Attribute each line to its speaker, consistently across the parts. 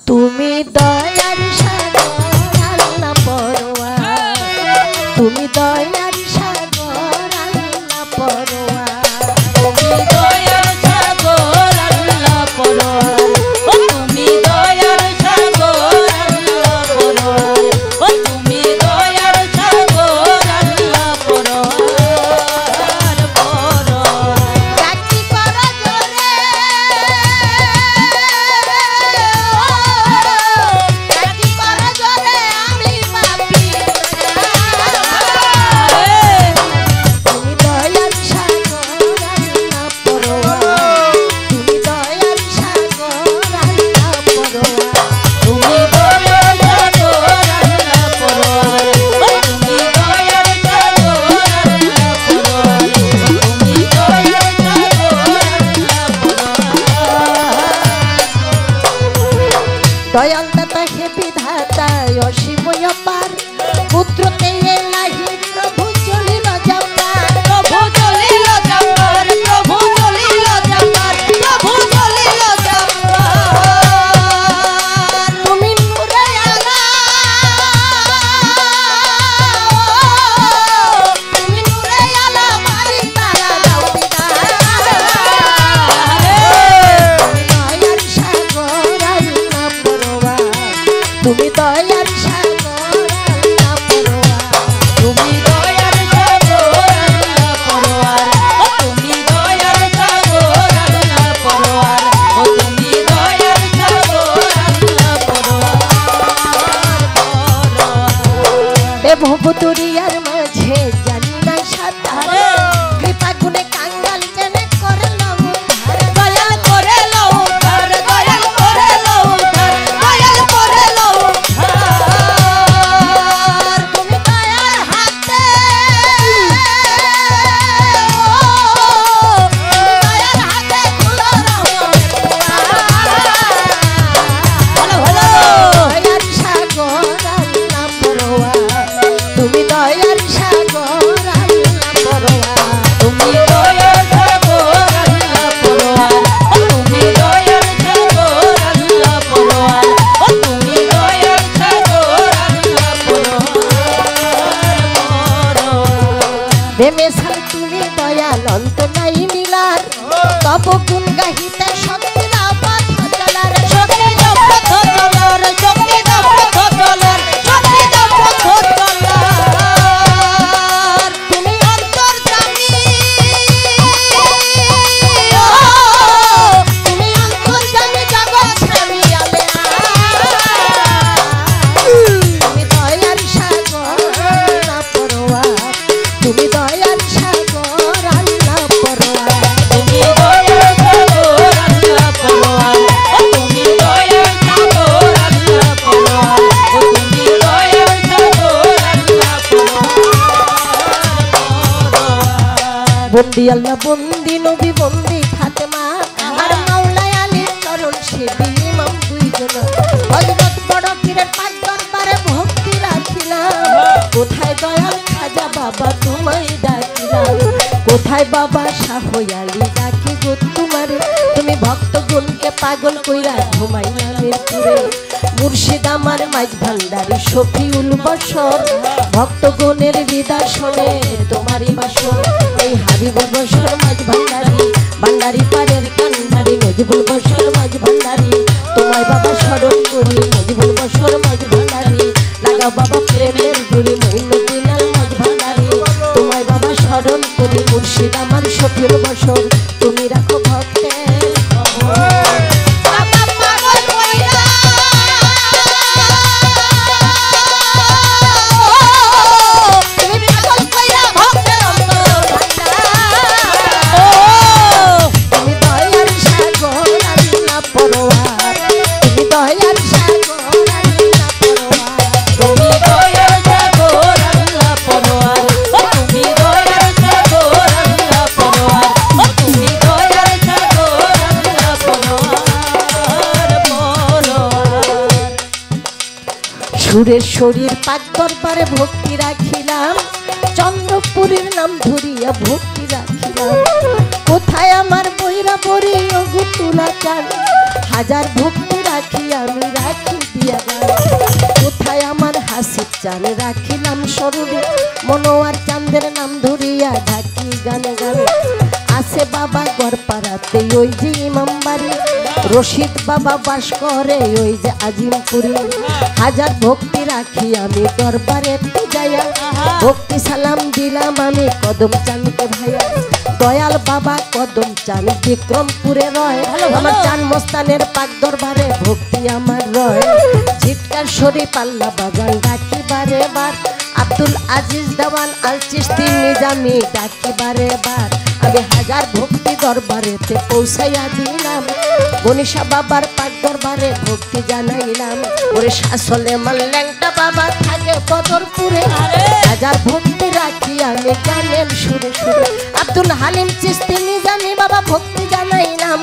Speaker 1: তুমি দয়ার সাগর আল্লাহ পরোয়ার, তুমি দয়ার সাগর আল্লাহ পরোয়ার,
Speaker 2: তুমি দয়ার সাগর আল্লাহ পরোয়ার, ও তুমি দয়ার সাগর আল্লাহ পরোয়ার, ও তুমি দয়ার সাগর আল্লাহ পরোয়ার পরোয়ার।
Speaker 1: ডাকি করো জোরে, ডাকি করো জোরে আমি পাপী, তুমি দয়ার সাগর আল্লাহ পরোয়ার, তুমি দয়ার সাগর আল্লাহ পরোয়ার,
Speaker 2: তুমি দয়ার সাগর আল্লাহ পরোয়ার, ও তুমি দয়ার সাগর আল্লাহ পরোয়ার, ও তুমি দয়ার সাগর আল্লাহ পরোয়ার।
Speaker 1: দয়াল দাতা হে বিধাতা অসীময় পার, পুত্রতে এলাহি প্রভু চলিল যাবার,
Speaker 2: প্রভু চলিল যাবার, প্রভু চলিল যাবার, প্রভু চলিল যাবার।
Speaker 1: তুমি নূরে আলা, তুমি নূরে আলা মারি তারা দাও দিদার, দয়ার সাগর আল্লাহ পরোয়ার, তুমি দয়ার সাগর আল্লাহ পরোয়ার,
Speaker 2: তুমি দয়ার সাগর আল্লাহ পরোয়ার, ও তুমি দয়ার সাগর আল্লাহ পরোয়ার, ও তুমি দয়ার সাগর আল্লাহ পরোয়ার।
Speaker 1: এ ভবতুরিয়ার মাঝে জানি না সাঁতার, কৃপা গুণে কাঙ্গাল জেনে করল উদ্ধার,
Speaker 2: দয়াল করে লও উদ্ধার, দয়াল করে লও উদ্ধার, দয়াল করে লও উদ্ধার।
Speaker 1: তুমি দয়ার হাতে, দয়ার হাতে খুলো রহমতের
Speaker 2: ভালো ভালো।
Speaker 1: দয়ার সাগর আল্লাহ পরোয়ার, তুমি দয়ার সাগর আল্লাহ পরোয়ার,
Speaker 2: তুমি দয়ার সাগর আল্লাহ পরোয়ার, ও তুমি দয়ার সাগর আল্লাহ পরোয়ার, ও তুমি দয়ার সাগর আল্লাহ পরোয়ার।
Speaker 1: বেমেসাল তুমি দয়াল অন্ত নাই মিলার, তব গুণ গাহিতে শক্তি দাও পথ চলার,
Speaker 2: শক্তি দাও পথ চলার, শক্তি দাও পথ চলার, শক্তি দাও পথ চলার।
Speaker 1: তুমি অন্তর্যামী, তুমি অন্তর্যামী জগৎ স্বামী আলেয়া, তুমি দয়ার সাগর আল্লাহ পরোয়ার, তুমি দয়ার সাগর আল্লাহ পরোয়ার,
Speaker 2: তুমি দয়ার সাগর আল্লাহ পরোয়ার, ও তুমি দয়ার সাগর আল্লাহ পরোয়ার, ও তুমি দয়ার সাগর আল্লাহ পরোয়ার।
Speaker 1: বন্দি আল্লাহ বন্দি নবী বন্দি ফাতেমা, আর মাওলাই আলীর চরণ সেবী ইমাম দুইজন, হযরত বড় পীরের পাক দরবারে ভক্তি রাখিলাম, কোথায় দয়াল খাজা বাবা তোমায় ডাকিলাম, কোথায় বাবা শাহ আলী ডাকি গো তোমারে, তুমি ভক্তগণকে পাগল কইরা ঘুমাইলা মিরপুরে, মুর্শিদ আমার মাঝ ভান্ডারী শফিউল বশর, ভক্তগণের হৃদয় শোনে তোমারই বাসর, এই হাবিবুল বশর মাঝ ভান্ডারী, ভান্ডারী পারের কান্ডারী মজিবুল বশর মাঝ ভান্ডারী, তোমায় বাবা স্মরণ করি মজিবুল বশর মাঝ ভান্ডারী, লাগাও বাবা প্রেমের গুলি মঈনুদ্দিন আল মাঝ ভান্ডারী, তোমায় বাবা স্মরণ করি মুর্শিদ আমার শফিউল বশর, তুমি রাখো ভক্তের খবর।
Speaker 2: বাবা পাগল কইরা,
Speaker 1: তুমি পাগল কইরা ভক্তের অন্তর ভান্ডার, তুমি দয়ার সাগর আল্লাহ পরোয়ার, তুমি দয়ার সাগর আল্লাহ পরোয়ার,
Speaker 2: তুমি দয়ার সাগর আল্লাহ পরোয়ার, ও তুমি দয়ার সাগর আল্লাহ পরোয়ার, ও তুমি দয়ার সাগর আল্লাহ পরোয়ার পরোয়ার।
Speaker 1: সুরেশ্বরীর পাক দরবারে ভক্তি রাখিলাম, চন্দ্রপুরীর নাম ধরিয়া ভক্তি রাখিলাম, কোথায় আমার বৈরা বরি ও গুতুলা চাল, হাজার ভক্তি রাখি আমি রাখি দিয়া গান কোথায় আমার হাসি চান রাখিলাম স্মরণে মনোয়ার চাঁদের নাম ধরিয়া ঢাকি গানে গানে আছে বাবা গড়পাড়াতে ওই যে ইমাম বাড়ি রশিদ বাবা বাস করে ওই যে আজিমপুরি হাজার ভক্তি রাখি আমি দরবারে যাইয়া ভক্তি সালাম দিলাম আমি কদম চানকে ভাইয়া দয়াল বাবা কদম চান বিক্রমপুরে রয় আমার চান মস্তানের পাক দরবারে ভক্তি আমার রয় ঝিটকার শরীফ আল্লাহ বাগান ডাকি বারে বার আব্দুল আজিজ দেওয়ান আল চিশতি নিজামি ডাকি বারে বার আমি হাজার ভক্তি দরবারেতে পৌঁছাইয়া দিলাম গণেশা বাবার পাক দরবারে ভক্তি জানাইলাম ওরে শাসলে মাল্যাংটা বাবা থাকে বদরপুরে হাজার ভক্তি রাখি আমি গানের সুরে সুরে আব্দুল হালিম চিশতি নিজামি বাবা ভক্তি জানাইলাম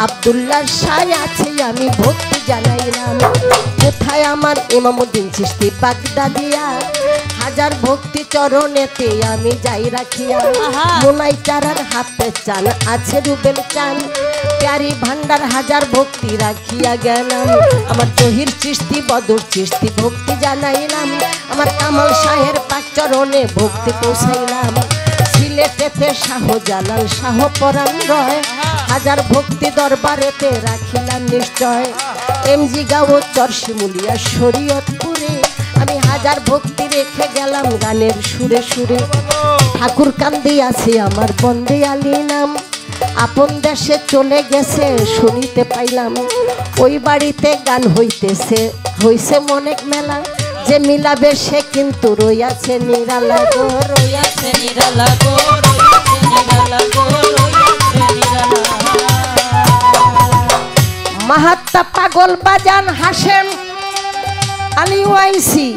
Speaker 1: আব্দুল্লাহ শাহ আছে আমি ভক্তি জানাইলাম কোথায় আমার ইমামউদ্দিন চিশতি বাগদাদিয়া হাজার ভক্তি চরণেতে আমি যাই রাখিয়া মোনাই চারার হাতে চান আছে রুবেল চান প্যারি ভান্ডার হাজার ভক্তি রাখিয়া গেলাম আমার জহির চিশতি বদর চিশতি ভক্তি জানাইলাম আমার কামাল শাহের পাক চরণে ভক্তি পৌঁছাইলাম সিলেটেতে শাহজালাল শাহ পরাণ রয় হাজার ভক্তি দরবারেতে রাখিলাম নিশ্চয় এমজি গাঁও চরশিমুলিয়া শরীয়তপুরে আমি হাজার ভক্তি রেখে গেলাম গানের সুরে সুরে ঠাকুর কান্দি আছে আমার বন্দে আলী নাম আপন দেশে চলে গেছে শুনিতে পাইলাম ওই বাড়িতে গান হইতেছে হইছে মনেক মেলা যে মিলাবে সে কিন্তু রইয়াছে নিরালা গো
Speaker 2: রইয়াছে নিরালা গো রইয়াছে নিরালা গো রইয়াছে নিরালা
Speaker 1: মাহাত্মা পাগল বাজান হাসেম আলী ওয়াইসি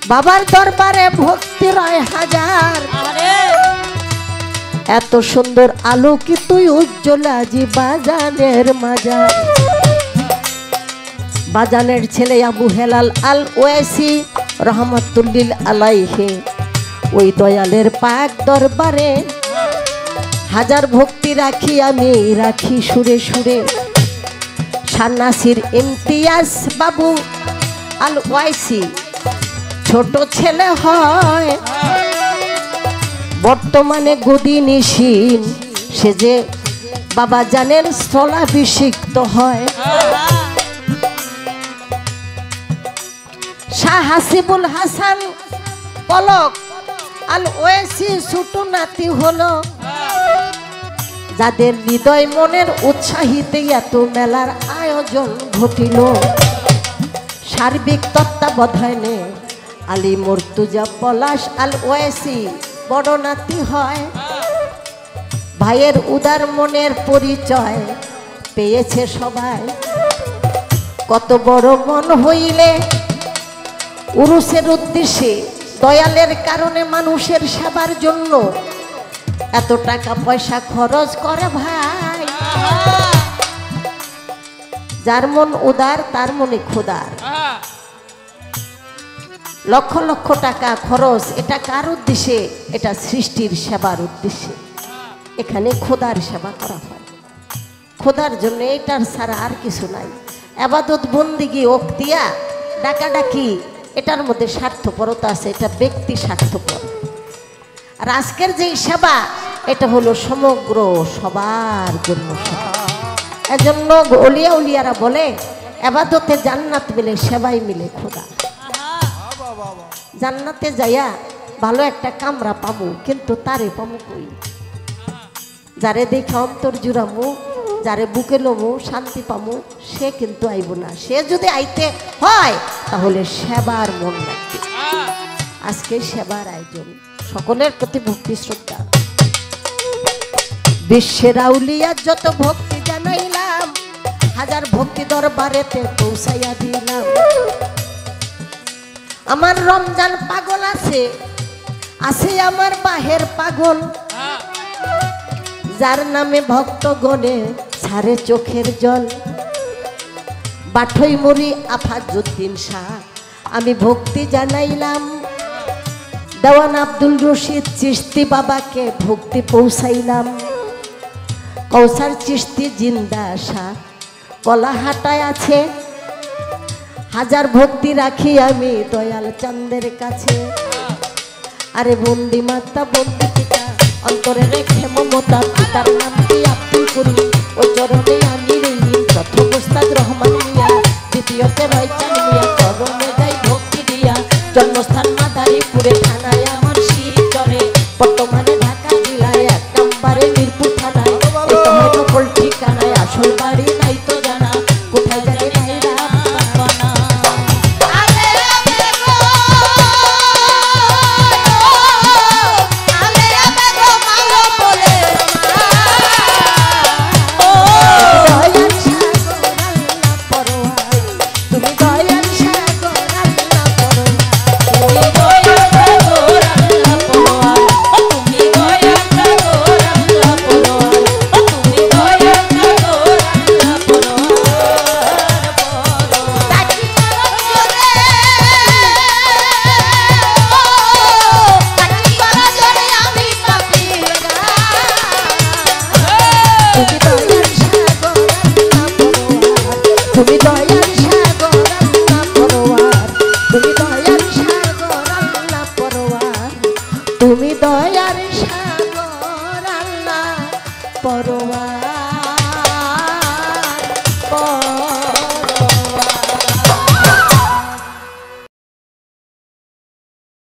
Speaker 1: বাবার দরবারে ভক্তি রয় হাজার এত সুন্দর আলোকিত উজ্জ্বল আজি বাজানের মাজার বাজানের ছেলে আবু হেলাল আল ওয়াইসি রহমাতুল্লিল আলাইহি ওই দয়ালের পাক দরবারে হাজার ভক্তি রাখি আমি রাখি সুরে সুরে শাহনাসির ইমতিয়াজ বাবু আল ওয়াইসি ছোট ছেলে হয় বর্তমানে গদি নিশিন সে যে বাবা জানের স্থলাভিষিক্ত হয় শাহ হাসিবুল হাসান পলক আল ওয়াইসি ছোট নাতি হলো যাদের হৃদয় মনের উৎসাহিতে এত মেলার আয়োজন ঘটিল সার্বিক তত্ত্বাবধানে আলী মুর্তুজা পলাশ আল ওয়াইসি বড় নাতি হয় ভাইয়ের উদার মনের পরিচয় পেয়েছে সবাই কত বড় মন হইলে উরুসের উদ্দেশ্যে দয়ালের কারণে মানুষের সেবার জন্য এত টাকা পয়সা খরচ করে ভাই যার মন উদার তার মনে খোদার লক্ষ লক্ষ টাকা খরচ এটা কার উদ্দেশ্যে এটা সৃষ্টির সেবার উদ্দেশ্যে এখানে খোদার সেবা করা হয় খোদার জন্য এটার ছাড়া আর কিছু নাই ইবাদত বন্দিগি ওক্তিয়া ডাকাডাকি এটার মধ্যে স্বার্থপরতা আছে এটা ব্যক্তি স্বার্থপর আর আজকের যে সেবা এটা হলো সমগ্র সবার জন্য এজন্য ওলিয়া উলিয়ারা বলে ইবাদতে জান্নাত মিলে সেবাই মিলে খোদা জান্নাতে যাইয়া ভালো একটা কামরা পাবো কিন্তু তারে পাবো কই যারে দেখে অন্তর জুড়ামু যারে বুকে লমু শান্তি পামু সে কিন্তু আইব না সে যদি আইতে হয় তাহলে সেবার মন লাগবে আজকে সেবার আয়োজন সকলের প্রতি ভক্তি শ্রদ্ধা বিশ্বের আউলিয়া যত ভক্তি জানাইলাম হাজার ভক্তি দরবারেতে পৌঁছাইয়া দিলাম আমার রমজান পাগল আছে আছে আমার বাহের পাগল যার নামে ভক্ত গণে ছাড়ে চোখের জল বাঠই মরি আফাজউদ্দিন শাহ আমি ভক্তি জানাইলাম দেওয়ান আব্দুল রশিদ চিশতি বাবাকে ভক্তি পৌঁছাইলাম কৌসার চিশতি জিন্দা শাহ কলা হাটায় আছে হাজার ভক্তি রাখি আমি দয়াল চাঁদের কাছে। আরে বন্দি মাতা বন্দি পিতা অন্তরে রেখে মমতা পিতার নামটি আব্দুল করিম ও চরণে আমি রইনি। প্রথম উস্তাদ রহমান মিয়া দ্বিতীয়তে ভাইচান মিয়া চরণে যাই ভক্তি দিয়া। জন্মস্থান মাদারীপুরে থানায় আমার শিবচরে বর্তমানে ঢাকা জেলায় 1 নম্বরে মিরপুর থানায়। এই তো হয় নকল ঠিকানায় আসল বাড়ি নাই তো জানা কোথায় জানি ভাইরা বানা। তুমি দয়ার সাগর আল্লাহ পরোয়ার, তুমি দয়ার সাগর আল্লাহ পরোয়ার, তুমি দয়ার সাগর আল্লাহ পরোয়ার।